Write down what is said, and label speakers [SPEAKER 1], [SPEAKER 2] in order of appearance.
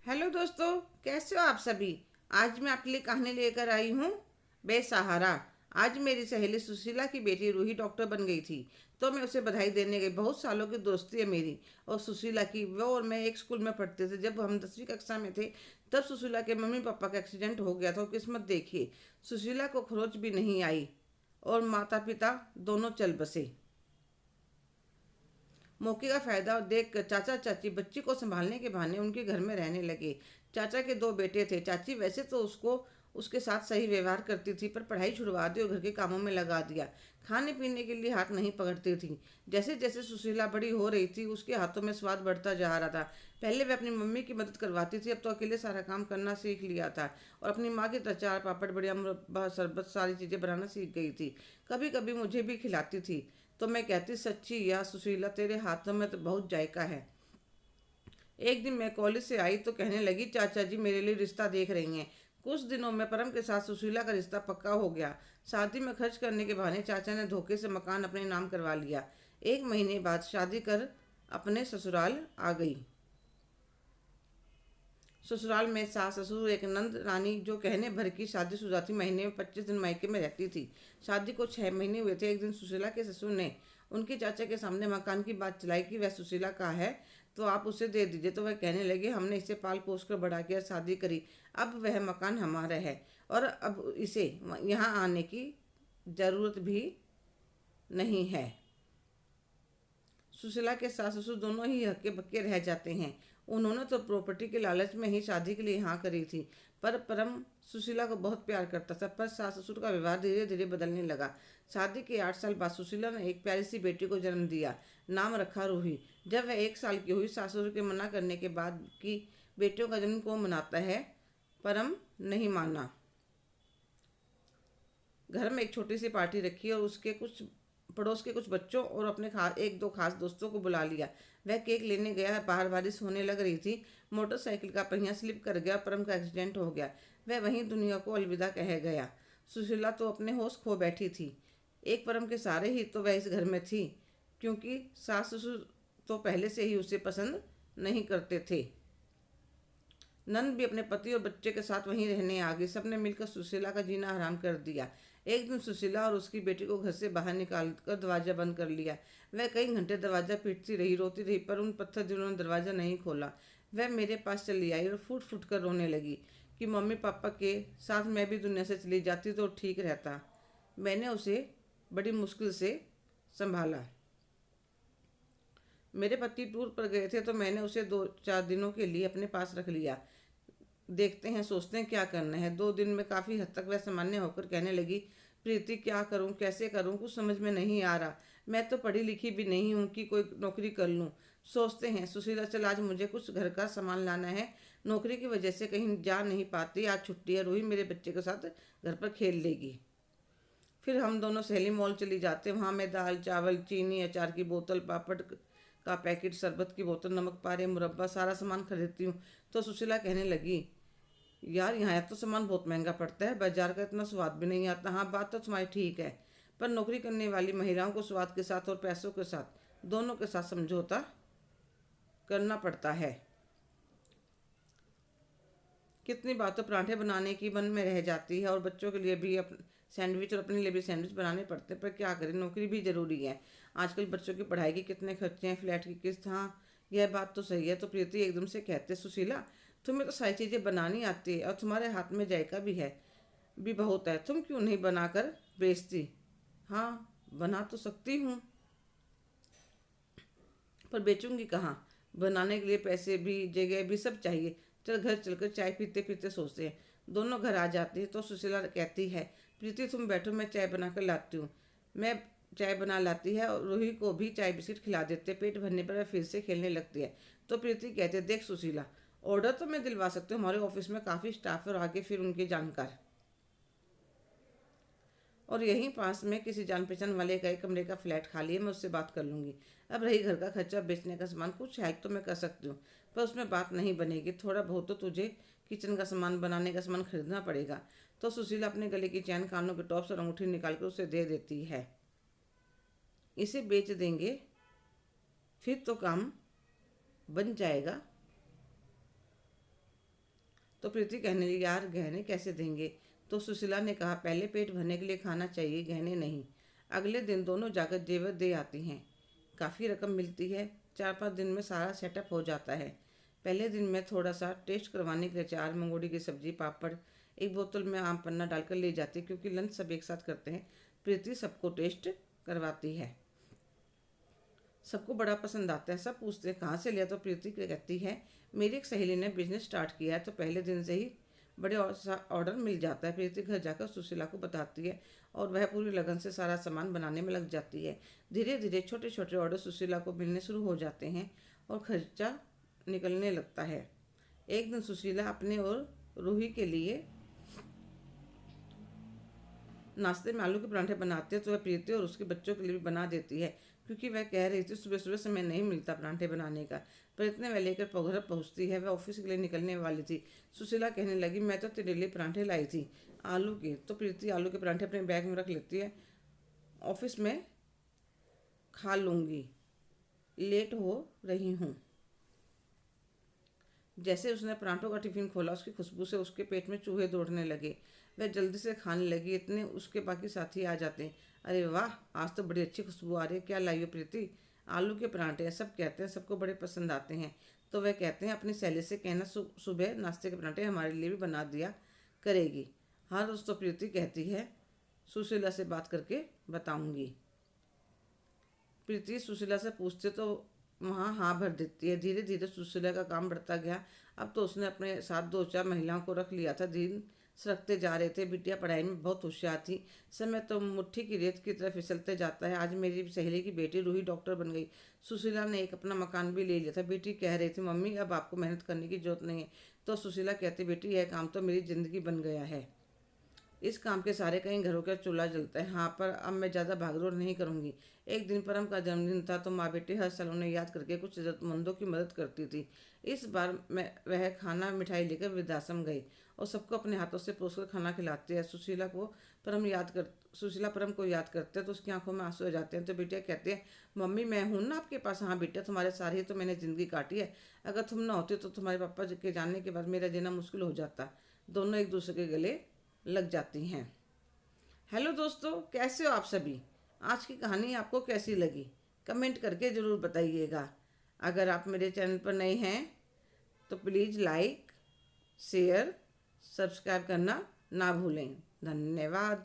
[SPEAKER 1] Hello दोस्तों, कैसे हो आप सभी। आज मैं आपके लिए कहानी लेकर आई हूँ बेसहारा। आज मेरी सहेली सुशीला की बेटी रूही डॉक्टर बन गई थी, तो मैं उसे बधाई देने गई। बहुत सालों की दोस्ती है मेरी और सुशीला की। वो और मैं एक स्कूल में पढ़ते थे। जब हम 10वीं कक्षा में थे तब सुशीला के मम्मी पापा का एक्सीडेंट हो गया था। और किस्मत देखिए, सुशीला को खरोच भी नहीं आई और माता पिता दोनों चल बसे। मौके का फायदा देख कर चाचा चाची बच्ची को संभालने के बहाने उनके घर में रहने लगे। चाचा के दो बेटे थे। चाची वैसे तो उसके साथ सही व्यवहार करती थी, पर पढ़ाई छुड़वा दी और घर के कामों में लगा दिया। खाने पीने के लिए हाथ नहीं पकड़ती थी। जैसे जैसे सुशीला बड़ी हो रही थी, उसके हाथों में स्वाद बढ़ता जा रहा था। पहले वह अपनी मम्मी की मदद करवाती थी, अब तो अकेले सारा काम करना सीख लिया था और अपनी माँ की तरह अचार पापड़ बढ़िया मुरब्बा शरबत सारी चीज़ें बनाना सीख गई थी। कभी कभी मुझे भी खिलाती थी, तो मैं कहती, सच्ची या सुशीला, तेरे हाथों में तो बहुत जायका है। एक दिन मैं कॉलेज से आई तो कहने लगी, चाचा जी मेरे लिए रिश्ता देख रही हैं। कुछ दिनों में परम के साथ सुशीला का रिश्ता पक्का हो गया। शादी में खर्च करने के बहाने चाचा ने धोखे से मकान अपने नाम करवा लिया। 1 महीने बाद शादी कर अपने ससुराल आ गई। ससुराल में सास ससुर एक नंद रानी, जो कहने भर की शादीशुदा थी, महीने में 25 दिन मायके में रहती थी। शादी को 6 महीने हुए थे। एक दिन सुशीला के ससुर ने उनके चाचा के सामने मकान की बात चलाई कि वह सुशीला का है, तो आप उसे दे दीजिए। तो वह कहने लगे, हमने इसे पाल पोस कर बड़ा किया, शादी करी, अब वह मकान हमारा है और अब इसे यहाँ आने की ज़रूरत भी नहीं है। सुशीला के सास ससुर दोनों ही हक्के बक्के रह जाते हैं। उन्होंने तो प्रॉपर्टी के लालच में ही शादी के लिए हाँ करी थी, पर परम सुशीला को बहुत प्यार करता था। पर सास ससुर का व्यवहार धीरे धीरे बदलने लगा। शादी के 8 साल बाद सुशीला ने एक प्यारी सी बेटी को जन्म दिया। नाम रखा रूही। जब वह 1 साल की हुई, सास ससुर के मना करने के बाद कि बेटियों का जन्म कौन मनाता है, परम नहीं माना। घर में एक छोटी सी पार्टी रखी और उसके कुछ पड़ोस के कुछ बच्चों और अपने एक दो खास दोस्तों को बुला लिया। वह केक लेने गया। बाहर बारिश होने लग रही थी। मोटरसाइकिल का पहिया स्लिप कर गया। परम का एक्सीडेंट हो गया। वह वहीं दुनिया को अलविदा कह गया। सुशीला तो अपने होश खो बैठी थी। एक परम के सहारे ही तो वह इस घर में थी, क्योंकि सास ससुर तो पहले से ही उसे पसंद नहीं करते थे। नंद भी अपने पति और बच्चे के साथ वहीं रहने आ गई। सबने मिलकर सुशीला का जीना हराम कर दिया। एक दिन सुशीला और उसकी बेटी को घर से बाहर निकाल कर दरवाजा बंद कर लिया। वह कई घंटे दरवाजा पीटती रही, रोती रही, पर उन पत्थर दिलों ने दरवाजा नहीं खोला। वह मेरे पास चली आई और फूट फूट कर रोने लगी कि मम्मी पापा के साथ मैं भी दुनिया से चली जाती तो ठीक रहता। मैंने उसे बड़ी मुश्किल से संभाला। मेरे पति टूर पर गए थे तो मैंने उसे 2-4 दिनों के लिए अपने पास रख लिया। देखते हैं, सोचते हैं क्या करना है। 2 दिन में काफ़ी हद तक वह सामान्य होकर कहने लगी, प्रीति क्या करूं, कैसे करूं, कुछ समझ में नहीं आ रहा। मैं तो पढ़ी लिखी भी नहीं हूं कि कोई नौकरी कर लूं। सोचते हैं, सुशीला चल आज मुझे कुछ घर का सामान लाना है। नौकरी की वजह से कहीं जा नहीं पाती। आज छुट्टी है, रूही मेरे बच्चे के साथ घर पर खेल लेगी। फिर हम दोनों सहेली मॉल चली जाते। वहाँ मैं दाल चावल चीनी अचार की बोतल पापड़ का पैकेट शरबत की बोतल नमक पारे मुरब्बा सारा सामान खरीदती हूँ। तो सुशीला कहने लगी, यार यहाँ तो सामान बहुत महंगा पड़ता है, बाजार का इतना स्वाद भी नहीं आता। हाँ, बात तो तुम्हारी ठीक है, पर नौकरी करने वाली महिलाओं को स्वाद के साथ और पैसों के साथ दोनों के साथ समझौता करना पड़ता है। कितनी बार तो पराठे बनाने की मन में रह जाती है और बच्चों के लिए भी सैंडविच और अपने लिए भी सैंडविच बनाने पड़ते हैं, पर क्या करें, नौकरी भी ज़रूरी है। आजकल बच्चों की पढ़ाई के कितने खर्चे हैं, फ्लैट की किस्त। हाँ, यह बात तो सही है। तो प्रीति एकदम से कहते, सुशीला तुम्हें तो सारी चीज़ें बनानी आती है और तुम्हारे हाथ में जायका भी है, भी बहुत है। तुम क्यों नहीं बनाकर बेचती। हाँ, बना तो सकती हूँ, पर बेचूंगी कहाँ। बनाने के लिए पैसे भी जगह भी सब चाहिए। चल घर चलकर चाय पीते पीते सोचते हैं। दोनों घर आ जाते हैं तो सुशीला कहती है, प्रीति तुम बैठो, मैं चाय बना कर लाती हूँ। मैं चाय बना लाती है और रूही को भी चाय बिस्किट खिला देते। पेट भरने पर वह फिर से खेलने लगती है। तो प्रीति कहते, देख सुशीला, ऑर्डर तो मैं दिलवा सकती हूँ, हमारे ऑफिस में काफ़ी स्टाफ है और आगे फिर उनके जानकार, और यहीं पास में किसी जान पहचान वाले का एक कमरे का फ्लैट खाली है, मैं उससे बात कर लूँगी। अब रही घर का खर्चा, बेचने का सामान, कुछ हेल्प तो मैं कर सकती हूँ, पर उसमें बात नहीं बनेगी। थोड़ा बहुत तो तुझे किचन का सामान बनाने का सामान खरीदना पड़ेगा। तो सुशीला अपने गले की चैन, कानों के टॉप्स और अंगूठी निकाल कर उसे दे देती है। इसे बेच देंगे, फिर तो काम बन जाएगा। तो प्रीति कहने लगी, यार गहने कैसे देंगे? तो सुशीला ने कहा, पहले पेट भरने के लिए खाना चाहिए, गहने नहीं। अगले दिन दोनों जाकर जेवर दे आती हैं। काफ़ी रकम मिलती है। 4-5 दिन में सारा सेटअप हो जाता है। पहले दिन मैं थोड़ा सा टेस्ट करवाने के लिए अचार, मंगोड़ी की सब्जी, पापड़, एक बोतल में आम पन्ना डालकर ले जाती, क्योंकि लंच सब एक साथ करते हैं। प्रीति सबको टेस्ट करवाती है। सबको बड़ा पसंद आता है। सब पूछते हैं कहाँ से लिया? तो प्रीति कहती है, मेरी एक सहेली ने बिजनेस स्टार्ट किया है, तो पहले दिन से ही बड़े ऑर्डर मिल जाता है। प्रीति घर जाकर सुशीला को बताती है और वह पूरी लगन से सारा सामान बनाने में लग जाती है। धीरे धीरे छोटे छोटे ऑर्डर सुशीला को मिलने शुरू हो जाते हैं और खर्चा निकलने लगता है। एक दिन सुशीला अपने और रूही के लिए नाश्ते में आलू के पराठे बनाते हैं, तो वह प्रीति और उसके बच्चों के लिए भी बना देती है, क्योंकि वह कह रही थी सुबह सुबह समय नहीं मिलता पराठे बनाने का। पर इतने वह लेकर घर पहुँचती है। वह ऑफिस के लिए निकलने वाली थी। सुशीला कहने लगी, मैं तो तेरे लिए पराठे लाई थी आलू के। तो प्रीति आलू के पराठे अपने बैग में रख लेती है। ऑफिस में खा लूँगी, लेट हो रही हूँ। जैसे उसने पराठों का टिफिन खोला, उसकी खुशबू से उसके पेट में चूहे दौड़ने लगे। वह जल्दी से खाने लगी। इतने उसके बाकी साथी आ जाते हैं। अरे वाह, आज तो बड़ी अच्छी खुशबू आ रही है, क्या लाई हो प्रीति? आलू के पराठे हैं, सब कहते हैं, सबको बड़े पसंद आते हैं। तो वह कहते हैं, अपनी सहेली से कहना सुबह नाश्ते के पराठे हमारे लिए भी बना दिया करेगी। हाँ दोस्तों, प्रीति कहती है, सुशीला से बात करके बताऊंगी। प्रीति सुशीला से पूछते तो वहाँ हाँ भर देती है। धीरे धीरे सुशीला का काम बढ़ता गया। अब तो उसने अपने साथ 2-4 महिलाओं को रख लिया था। दिन सरकते जा रहे थे। बिटिया पढ़ाई में बहुत होशियार थी। समय तो मुट्ठी की रेत की तरफ फिसलते जाता है। आज मेरी सहेली की बेटी रूही डॉक्टर बन गई। सुशीला ने एक अपना मकान भी ले लिया था। बेटी कह रही थी, मम्मी अब आपको मेहनत करने की जरूरत नहीं है। तो सुशीला कहती, बेटी यह काम तो मेरी ज़िंदगी बन गया है। इस काम के सारे कई घरों का चूल्हा जलता है। हाँ, पर अब मैं ज़्यादा भागदौड़ नहीं करूँगी। एक दिन परम का जन्मदिन था, तो माँ बेटी हर साल उन्हें याद करके कुछ ज़रूरतमंदों की मदद करती थी। इस बार मैं वह खाना मिठाई लेकर वृद्धाश्रम गई और सबको अपने हाथों से पोसकर खाना खिलाती है। सुशीला परम को याद करते हैं तो उसकी आंखों में आंसू आ जाते हैं। तो बेटिया कहती है, मम्मी मैं हूँ ना आपके पास? हाँ बेटा, तुम्हारे सारे ही तो मैंने ज़िंदगी काटी है। अगर तुम ना होती तो तुम्हारे पापा के जाने के बाद मेरा जीना मुश्किल हो जाता। दोनों एक दूसरे के गले लग जाती हैं। हेलो दोस्तों, कैसे हो आप सभी? आज की कहानी आपको कैसी लगी? कमेंट करके ज़रूर बताइएगा। अगर आप मेरे चैनल पर नए हैं तो प्लीज़ लाइक, शेयर, सब्सक्राइब करना ना भूलें। धन्यवाद।